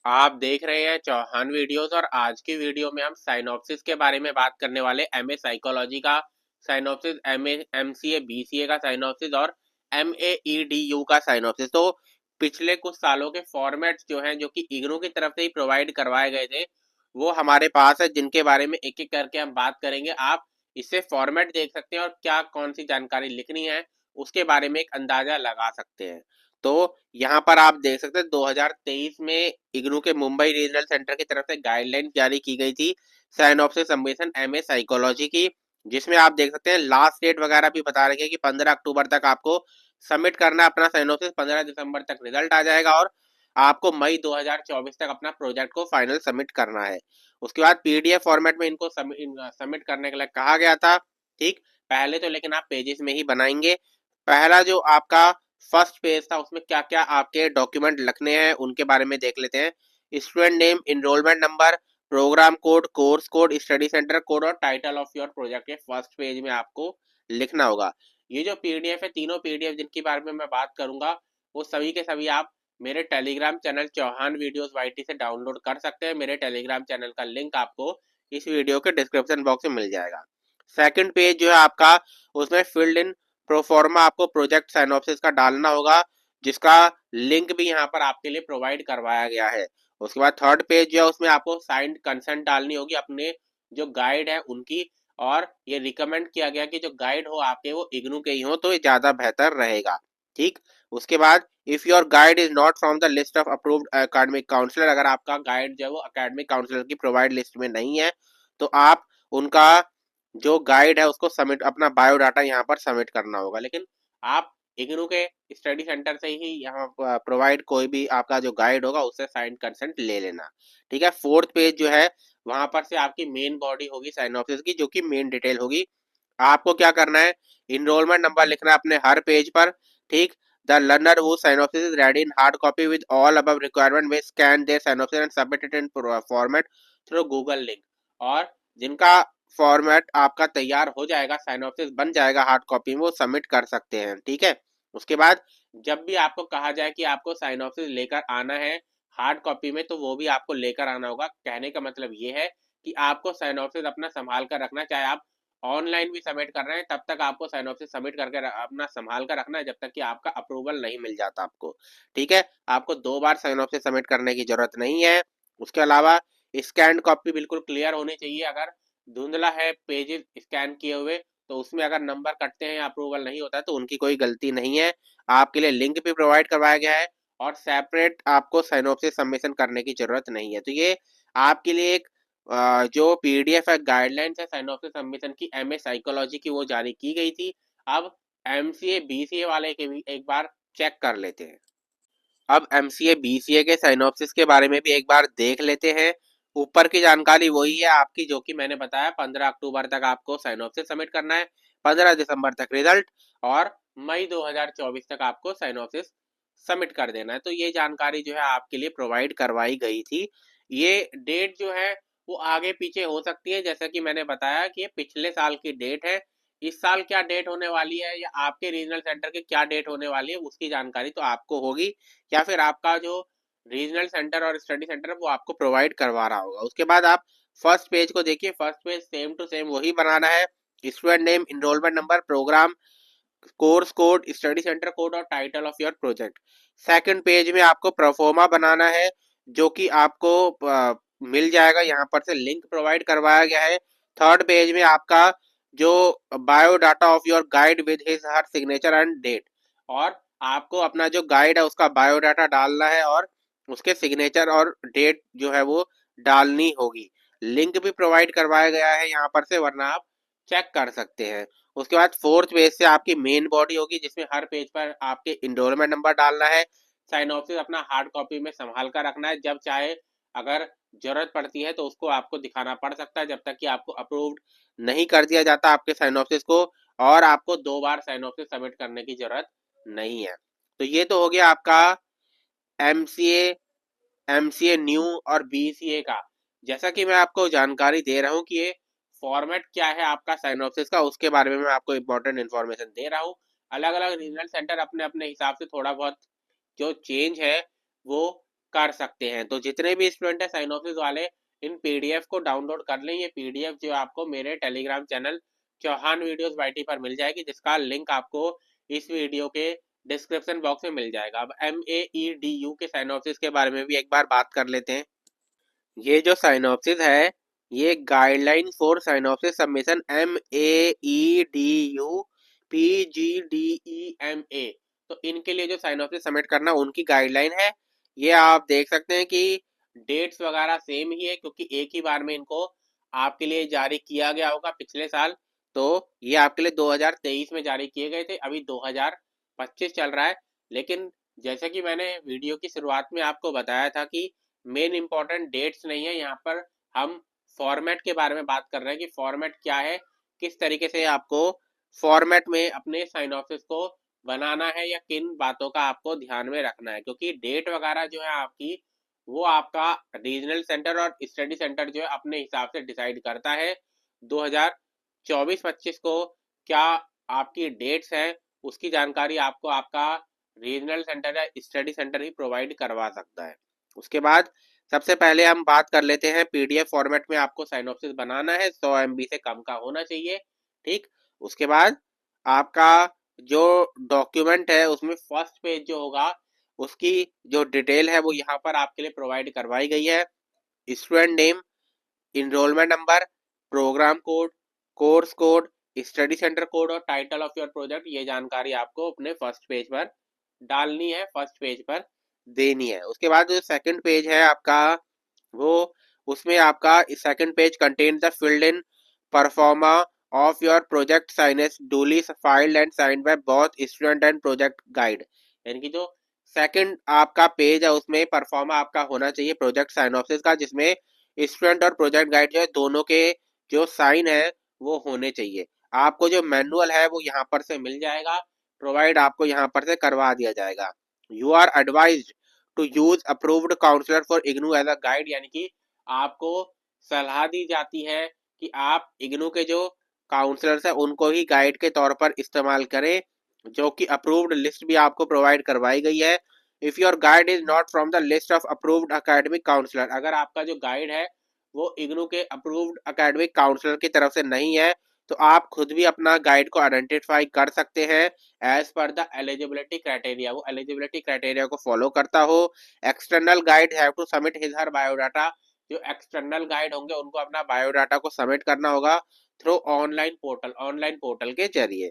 आप देख रहे हैं चौहान वीडियोस और आज की वीडियो में हम साइनॉप्सिस के बारे में बात करने वाले एमए साइकोलॉजी का साइनॉप्सिस, एमए एमसीए बीसीए का साइनॉप्सिस और एमएईडीयू का साइनॉप्सिस। तो पिछले कुछ सालों के फॉर्मेट्स जो हैं, जो कि इग्नू की तरफ से ही प्रोवाइड करवाए गए थे, वो हमारे पास है, जिनके बारे में एक एक करके हम बात करेंगे। आप इससे फॉर्मेट देख सकते हैं और क्या कौन सी जानकारी लिखनी है उसके बारे में एक अंदाजा लगा सकते हैं। तो यहाँ पर आप देख सकते हैं 2023 में इग्नू के मुंबई रीजनल सेंटर की तरफ से गाइडलाइन जारी की गई थी साइनॉप्सिस सबमिशन एमए साइकोलॉजी की, जिसमें आप देख सकते हैं लास्ट डेट वगैरह भी बता रखे हैं कि 15 अक्टूबर तक आपको सबमिट करना है अपना साइनॉप्सिस, 15 दिसंबर तक रिजल्ट आ जाएगा और आपको मई 2024 तक अपना प्रोजेक्ट को फाइनल सबमिट करना है। उसके बाद पीडीएफ फॉर्मेट में इनको सबमिट करने के लिए कहा गया था। ठीक, पहले तो लेकिन आप पेजेस में ही बनाएंगे। पहला जो आपका फर्स्ट पेज था उसमें क्या क्या आपके डॉक्यूमेंट लिखने हैं उनके बारे में देख लेते हैं। Student name, enrolment number, program code, course code, study centre code और टाइटल ऑफ योर प्रोजेक्ट के फर्स्ट पेज में आपको लिखना होगा। ये जो पीडीएफ है, तीनों पीडीएफ जिनके बारे में मैं बात करूंगा, वो सभी के सभी आप मेरे Telegram channel Chauhan videos YT से डाउनलोड कर सकते हैं। मेरे टेलीग्राम चैनल का लिंक आपको इस वीडियो के डिस्क्रिप्शन बॉक्स में मिल जाएगा। सेकंड पेज जो है आपका, उसमें फिल्ड इन प्रोफॉर्मा आपको प्रोजेक्ट साइनॉप्सिस का डालना होगा, जिसका लिंक भी यहाँ पर आपके लिए प्रोवाइड करवाया गया है। उसके बाद थर्ड पेज जो है उसमें आपको साइंड कंसेंट डालनी होगी अपने जो गाइड है उनकी, और ये रिकमेंड किया गया कि जो गाइड हो आपके वो इग्नू के ही हो तो ये ज्यादा बेहतर रहेगा। ठीक, उसके बाद if your guide is not from the list of approved academic counsellor, अगर आपका गाइड जो है वो एकेडमिक काउंसलर की प्रोवाइड लिस्ट में नहीं है तो आप उनका जो गाइड है उसको सबमिट, अपना बायोडाटा यहाँ पर सबमिट करना होगा। लेकिन आप इग्नू के स्टडी सेंटर से ही यहाँ प्रोवाइड कोई भी आपका जो गाइड होगा उससे साइन कंसेंट ले लेना। ठीक है, फोर्थ पेज जो है वहां पर से आपकी मेन बॉडी होगी साइनॉप्सिस की, जो कि मेन डिटेल होगी। आपको क्या करना है, इनरोलमेंट नंबर लिखना है अपने हर पेज पर। ठीक, the learner who synopsis is ready in hard copy with all above requirement में scan their synopsis and submit it in format through Google link. और जिनका फॉर्मेट आपका तैयार हो जाएगा, साइनॉप्सिस बन जाएगा हार्ड कॉपी में, वो सबमिट कर सकते हैं। ठीक है, उसके बाद जब भी आपको कहा जाए कि आपको साइनॉप्सिस लेकर आना है हार्ड कॉपी में, तो वो भी आपको लेकर आना होगा। कहने का मतलब ये है कि आपको साइनॉप्सिस अपना संभाल कर रखना, चाहे आप ऑनलाइन भी सबमिट कर रहे हैं तब तक आपको साइनॉप्सिस सबमिट करके अपना संभाल कर रखना है, जब तक कि आपका अप्रूवल नहीं मिल जाता आपको। ठीक है, आपको 2 बार साइनॉप्सिस सबमिट करने की जरूरत नहीं है। उसके अलावा स्कैन कॉपी बिल्कुल क्लियर होनी चाहिए। अगर धुंधला है पेजेस स्कैन किए हुए तो उसमें अगर नंबर कटते हैं या अप्रूवल नहीं होता है तो उनकी कोई गलती नहीं है। आपके लिए लिंक भी प्रोवाइड करवाया गया है और सेपरेट आपको साइनॉप्सिस सबमिशन करने की जरूरत नहीं है। तो ये आपके लिए एक जो पीडीएफ है, गाइडलाइंस है साइनॉप्सिस सबमिशन की एमए साइकोलॉजी की, वो जारी की गई थी। अब एमसीए बीसीए वाले के भी एक बार चेक कर लेते हैं। अब एमसीए बीसीए के साइनॉप्सिस के बारे में भी एक बार देख लेते हैं। ऊपर की जानकारी वही है आपकी जो कि मैंने बताया, 15 अक्टूबर तक आपको साइनॉप्सिस सबमिट करना है, 15 दिसंबर तक रिजल्ट और मई 2024 तक आपको साइनॉप्सिस सबमिट कर देना है। तो ये जानकारी जो है आपके लिए प्रोवाइड करवाई गई थी। ये डेट जो है वो आगे पीछे हो सकती है, जैसा कि मैंने बताया कि ये पिछले साल की डेट है। इस साल क्या डेट होने वाली है या आपके रीजनल सेंटर की क्या डेट होने वाली है उसकी जानकारी तो आपको होगी, या फिर आपका जो रीजनल सेंटर और स्टडी सेंटर है वो आपको प्रोवाइड करवा रहा होगा। उसके बाद आप फर्स्ट पेज को देखिए, first page same to same वही बनाना है। Student name, enrolment number, programme course code, study centre code और title of your project. Second page में आपको प्रोफोर्मा बनाना है, जो कि आपको मिल जाएगा, यहाँ पर से लिंक प्रोवाइड करवाया गया है। थर्ड पेज में आपका जो biodata of your guide with his her signature and date, और आपको अपना जो गाइड है उसका बायोडाटा डालना है और उसके सिग्नेचर और डेट जो है वो डालनी होगी। लिंक भी प्रोवाइड करवाया गया है यहाँ पर से, वरना आप चेक कर सकते हैं। उसके बाद फोर्थ पेज से आपकी मेन बॉडी होगी, जिसमें हर पेज पर आपके इनरोलमेंट नंबर डालना है। साइनॉप्सिस अपना हार्ड कॉपी में संभाल कर रखना है, जब चाहे अगर जरूरत पड़ती है तो उसको आपको दिखाना पड़ सकता है, जब तक कि आपको अप्रूव्ड नहीं कर दिया जाता आपके साइनॉप्सिस को, और आपको 2 बार साइनॉप्सिस सबमिट करने की जरूरत नहीं है। तो ये तो हो गया आपका एमसीए, एमसीए न्यू और बीसीए का। जैसा कि मैं आपको जानकारी दे रहा हूँ कि ये फॉर्मेट क्या है आपका साइनॉप्सिस का, उसके बारे में मैं आपको इंपॉर्टेंट इन्फॉर्मेशन दे रहा हूँ। अलग अलग रीजनल सेंटर अपने अपने हिसाब से थोड़ा बहुत जो चेंज है वो कर सकते हैं। तो जितने भी स्टूडेंट है साइनॉप्सिस वाले, इन पीडीएफ को डाउनलोड कर लें। ये पीडीएफ जो आपको मेरे Telegram channel Chauhan videos YT पर मिल जाएगी, जिसका लिंक आपको इस वीडियो के डिस्क्रिप्शन बॉक्स में मिल जाएगा। अब MAEDU के साइनॉप्सिस के बारे में भी एक बार बात कर लेते हैं। ये जो साइनॉप्सिस है, ये guideline for synopsis submission MAEDU PGDEMA, तो इनके लिए जो साइनॉप्सिस सबमिट करना उनकी गाइडलाइन है। ये आप देख सकते हैं कि डेट्स वगैरह सेम ही है, क्योंकि एक ही बार में इनको आपके लिए जारी किया गया होगा पिछले साल। तो ये आपके लिए 2023 में जारी किए गए थे, अभी 2025 चल रहा है। लेकिन जैसे कि मैंने वीडियो की शुरुआत में आपको बताया था कि मेन इंपॉर्टेंट डेट्स नहीं है, यहाँ पर हम फॉर्मेट के बारे में बात कर रहे हैं कि फॉर्मेट क्या है, किस तरीके से आपको फॉर्मेट में अपने साइनॉप्सिस को बनाना है, या किन बातों का आपको ध्यान में रखना है। क्योंकि डेट वगैरह जो है आपकी, वो आपका रीजनल सेंटर और स्टडी सेंटर जो है अपने हिसाब से डिसाइड करता है। 2024-25 को क्या आपकी डेट्स है, उसकी जानकारी आपको आपका रीजनल सेंटर या स्टडी सेंटर ही प्रोवाइड करवा सकता है। उसके बाद सबसे पहले हम बात कर लेते हैं, पीडीएफ फॉर्मेट में आपको साइनॉप्सिस बनाना है, 100 MB से कम का होना चाहिए। ठीक, उसके बाद आपका जो डॉक्यूमेंट है उसमें फर्स्ट पेज जो होगा, उसकी जो डिटेल है वो यहाँ पर आपके लिए प्रोवाइड करवाई गई है। Student name, enrolment number, program code, course code, study centre code और टाइटल ऑफ योर प्रोजेक्ट, ये जानकारी आपको अपने फर्स्ट पेज पर डालनी है, फर्स्ट पेज पर देनी है। उसके बाद जो सेकंड पेज है आपका, वो उसमें आपका second page contain the field in proforma of your project synopsis duly filled and signed by both student and project guide. यानी कि जो सेकंड आपका पेज है उसमें परफॉर्मा आपका होना चाहिए प्रोजेक्ट साइनॉप्सिस का, जिसमें स्टूडेंट और प्रोजेक्ट गाइड जो है दोनों के जो साइन है वो होने चाहिए। आपको जो मैनुअल है वो यहाँ पर से मिल जाएगा, प्रोवाइड आपको यहाँ पर से करवा दिया जाएगा। You are advised to use approved counsellor for IGNOU as a guide, यानी कि आपको सलाह दी जाती है कि आप इग्नू के जो काउंसलर्स हैं उनको ही गाइड के तौर पर इस्तेमाल करें, जो कि अप्रूव्ड लिस्ट भी आपको प्रोवाइड करवाई गई है। If your guide is not from the list of approved academic counsellor, अगर आपका जो गाइड है वो इग्नू के अप्रूव्ड अकेडमिक काउंसलर की तरफ से नहीं है, तो आप खुद भी अपना गाइड को आइडेंटिफाई कर सकते हैं as per the eligibility criteria. वो एलिजिबिलिटी क्राइटेरिया को फॉलो करता हो। External guide have to submit his her biodata, जो एक्सटर्नल गाइड होंगे उनको अपना बायोडाटा को सबमिट करना होगा थ्रू ऑनलाइन पोर्टल के जरिए।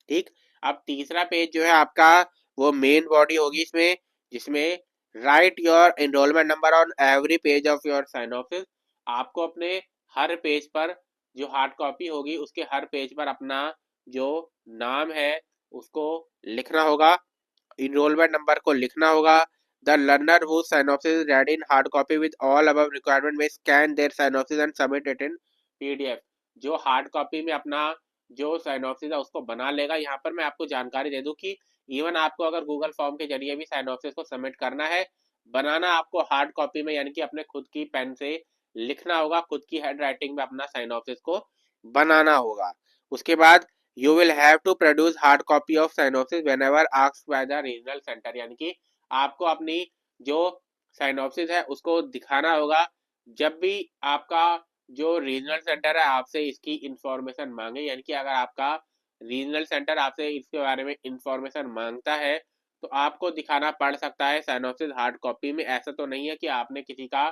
ठीक, अब तीसरा पेज जो है आपका, वो मेन बॉडी होगी इसमें, जिसमें right your enrolment number on every page of your synopsis. आपको अपने हर पेज पर, जो हार्ड कॉपी होगी उसके हर पेज पर अपना जो नाम है उसको लिखना होगा, इनरोलमेंट नंबर को लिखना होगा। The learner who synopsis is ready in hard copy with all above requirement में scan their synopsis and submit it in PDF. जो हार्ड कॉपी में अपना जो साइनॉप्सिस है उसको बना लेगा। यहाँ पर मैं आपको जानकारी दे दूं कि इवन आपको अगर गूगल फॉर्म के जरिए भी साइनॉप्सिस को सबमिट करना है, बनाना आपको हार्ड कॉपी में, यानी कि अपने खुद की पेन से लिखना होगा, खुद की हैंड राइटिंग में अपना साइनॉप्सिस को बनाना होगा। उसके बाद you will have to produce hard copy of synopsis whenever asked by the regional center, यानी कि आपको अपनी जो साइनॉप्सिस है उसको दिखाना होगा जब भी आपका जो रीजनल सेंटर है आपसे इसकी इंफॉर्मेशन मांगे। यानी कि अगर आपका रीजनल सेंटर आपसे इसके बारे में इंफॉर्मेशन मांगता है तो आपको दिखाना पड़ सकता है साइनॉप्सिस हार्ड कॉपी में। ऐसा तो नहीं है कि आपने किसी का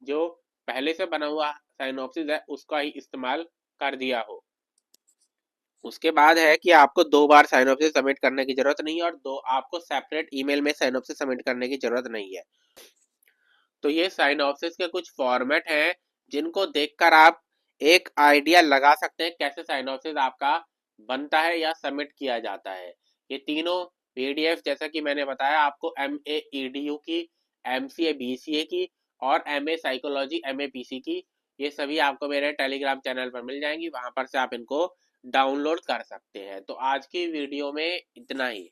जो पहले से बना हुआ साइनॉप्सिस है उसका ही इस्तेमाल कर दिया हो। उसके बाद है कि आपको 2 बार साइनॉप्सिस सबमिट करने की जरूरत नहीं है, और दो आपको सेपरेट ईमेल में साइनॉप्सिस सबमिट करने की जरूरत नहीं है। तो ये साइनॉप्सिस के कुछ फॉर्मेट हैं जिनको देखकर आप एक आइडिया लगा सकते हैं कैसे साइनॉप्सिस आपका बनता है या सबमिट किया जाता है। ये तीनों पीडीएफ, जैसा कि मैंने बताया आपको, MAEDU की, MCA BCA की और MA साइकोलॉजी MAPC की, ये सभी आपको मेरे टेलीग्राम चैनल पर मिल जाएंगी। वहां पर से आप इनको डाउनलोड कर सकते हैं। तो आज की वीडियो में इतना ही।